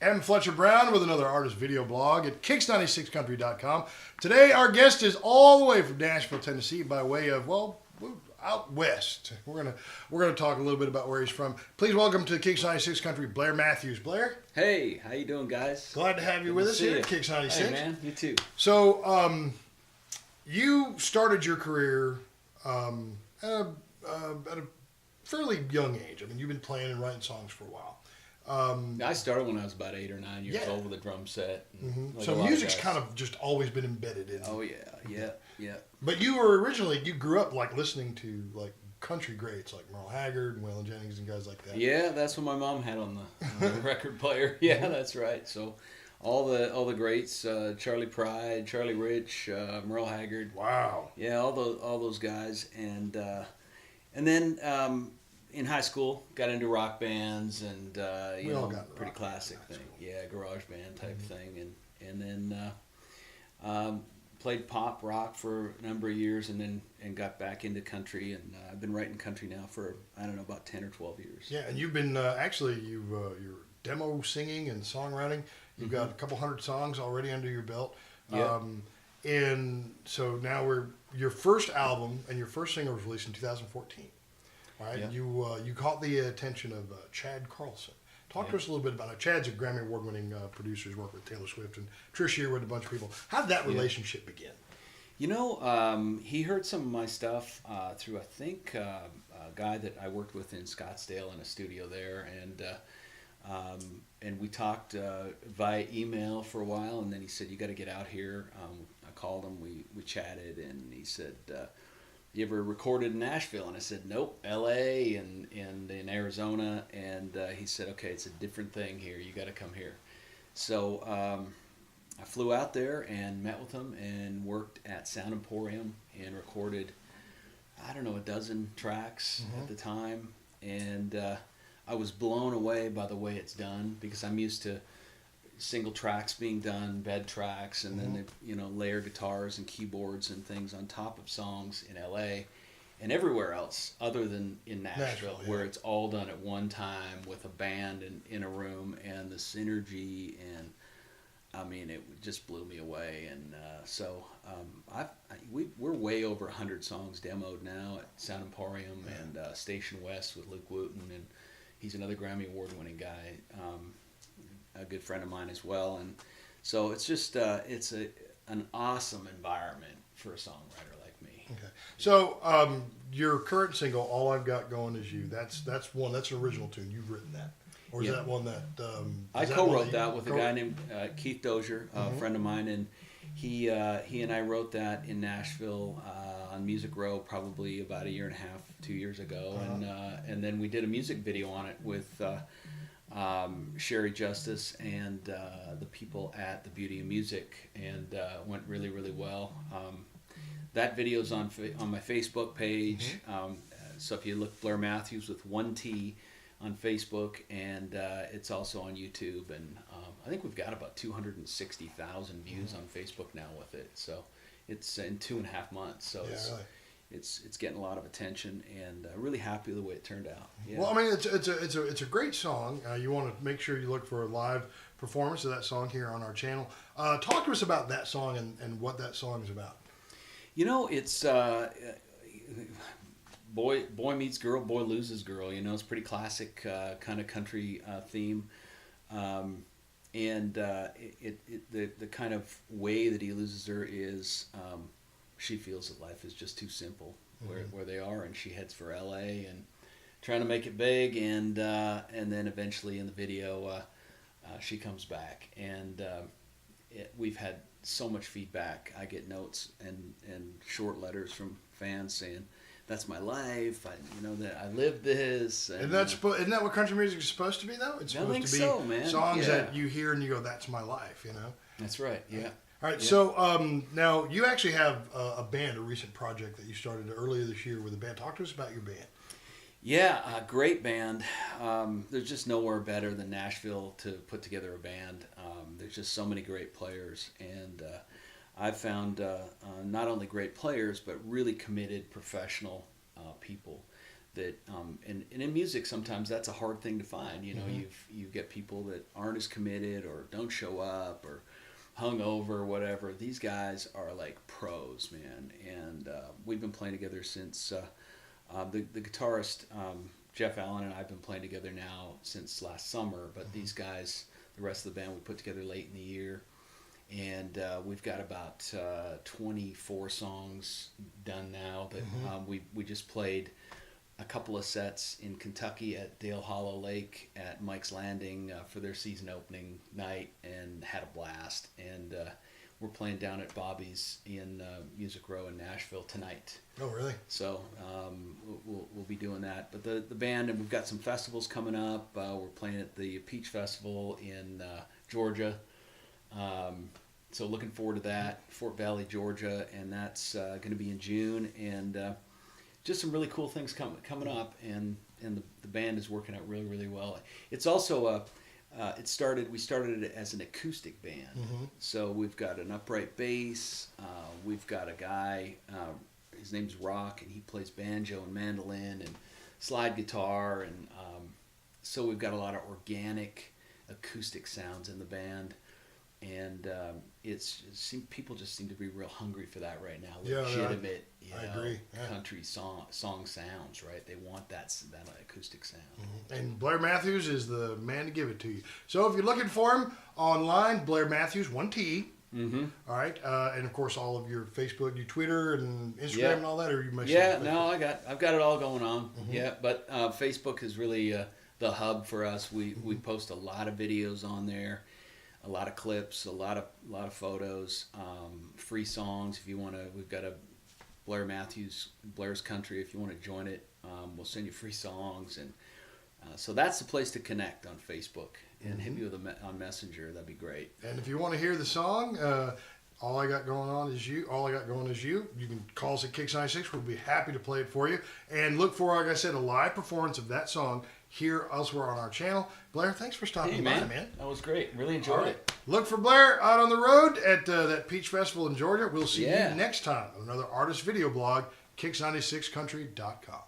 M. Fletcher Brown with another artist video blog at KIX96country.com. Today, our guest is all the way from Nashville, Tennessee, by way of, well, out west. We're gonna talk a little bit about where he's from. Please welcome to KIX96 Country, Blair Mathews. Blair? Hey, how you doing, guys? Glad to have you with us here at KIX96. Hey, man, you too. So, you started your career at a fairly young age. I mean, you've been playing and writing songs for a while. I started when I was about 8 or 9 years old with a drum set. Like so music's kind of just always been embedded in. Oh yeah. But you grew up like listening to like country greats like Merle Haggard and Waylon Jennings and guys like that. Yeah, that's what my mom had on the record player. Yeah, that's right. So all the greats, Charlie Pride, Charlie Rich, Merle Haggard. Wow. Yeah, all those guys, and then. In high school, got into rock bands and pretty classic thing. Yeah, garage band type thing, and then played pop rock for a number of years, and got back into country, and I've been writing country now for about 10 or 12 years. Yeah, and you've been you're demo singing and songwriting. You've got a couple hundred songs already under your belt. Yeah. And so now your first album and your first single was released in 2014. Right, yeah. You caught the attention of Chad Carlson. Talk to us a little bit about it. Chad's a Grammy Award-winning producer. He's worked with Taylor Swift and Trish Year with a bunch of people. How did that relationship begin? He heard some of my stuff through, I think, a guy that I worked with in Scottsdale in a studio there, and we talked via email for a while, and then he said, "You got to get out here." I called him. We chatted, and he said, "You ever recorded in Nashville?" And I said, "Nope, L.A. and in Arizona." And he said, "Okay, it's a different thing here. You got to come here." So I flew out there and met with him and worked at Sound Emporium and recorded, a dozen tracks at the time. And I was blown away by the way it's done, because I'm used to single tracks being done, bed tracks, and then they layer guitars and keyboards and things on top of songs in LA and everywhere else other than in Nashville, where it's all done at one time with a band in a room, and the synergy, and I mean, it just blew me away. And we're way over 100 songs demoed now at Sound Emporium and Station West with Luke Wooten, and he's another Grammy Award-winning guy. A good friend of mine as well, and so it's just it's an awesome environment for a songwriter like me. Okay, so your current single, "All I've Got Going Is You," that's an original tune. You've written that, or is that one that I co-wrote that with a guy named Keith Dozier, a friend of mine, and he and I wrote that in Nashville on Music Row probably about 1.5 years, 2 years ago, and then we did a music video on it with. Sherry Justice and the people at the Beauty of Music, and went really, really well. That video's on my Facebook page. So if you look, Blair Mathews with 1 T on Facebook, and it's also on YouTube. And I think we've got about 260,000 views on Facebook now with it. So it's in 2.5 months. So really. It's getting a lot of attention, and really happy with the way it turned out. Yeah. Well, I mean, it's a great song. You want to make sure you look for a live performance of that song here on our channel. Talk to us about that song and what that song is about. It's boy meets girl, boy loses girl. It's pretty classic kind of country theme, and the kind of way that he loses her is. She feels that life is just too simple where they are, and she heads for LA and trying to make it big, and then eventually in the video she comes back, and we've had so much feedback. I get notes and short letters from fans saying, "That's my life. That I live this." And, isn't that what country music is supposed to be, though? It's supposed to be man. songs that you hear and you go, "That's my life," That's right. Yeah. All right, so now you actually have a band, a recent project that you started earlier this year with a band. Talk to us about your band. Yeah, a great band. There's just nowhere better than Nashville to put together a band. There's just so many great players, and I've found not only great players, but really committed professional people that and in music sometimes that's a hard thing to find. You know, you get people that aren't as committed or don't show up or hungover or whatever. These guys are like pros, man, and we've been playing together since the guitarist Jeff Allen and I have been playing together now since last summer. But these guys, the rest of the band, we put together late in the year. And we've got about 24 songs done now. That we just played a couple of sets in Kentucky at Dale Hollow Lake at Mike's Landing for their season opening night, and had a blast. And we're playing down at Bobby's in Music Row in Nashville tonight. Oh, really? So we'll be doing that. But the band, and we've got some festivals coming up. We're playing at the Peach Festival in Georgia. So looking forward to that, Fort Valley, Georgia, and that's going to be in June, and just some really cool things coming up, and the band is working out really, really well. It's also we started it as an acoustic band, so we've got an upright bass, we've got a guy, his name's Rock, and he plays banjo and mandolin and slide guitar, and so we've got a lot of organic acoustic sounds in the band. And people just seem to be real hungry for that right now. Legitimate, I agree. Country song sounds, right? They want that acoustic sound. And Blair Mathews is the man to give it to you. So if you're looking for him online, Blair Mathews, 1 T. All right, and of course all of your Facebook, your Twitter, and Instagram, and all that. Or you I've got it all going on. Yeah, but Facebook is really the hub for us. We post a lot of videos on there. A lot of clips, a lot of photos, free songs. If you want to, we've got a Blair Mathews, Blair's Country. If you want to join it, we'll send you free songs, and so that's the place to connect on Facebook. And hit me on Messenger. That'd be great. And if you want to hear the song, All I Got Going On Is You. All I Got Going Is You. You can call us at KIX96. We'll be happy to play it for you. And look for, like I said, a live performance of that song here elsewhere on our channel. Blair, thanks for stopping by, man. That was great. Really enjoyed it. Look for Blair out on the road at that Peach Festival in Georgia. We'll see you next time on another artist video blog, KIX96country.com.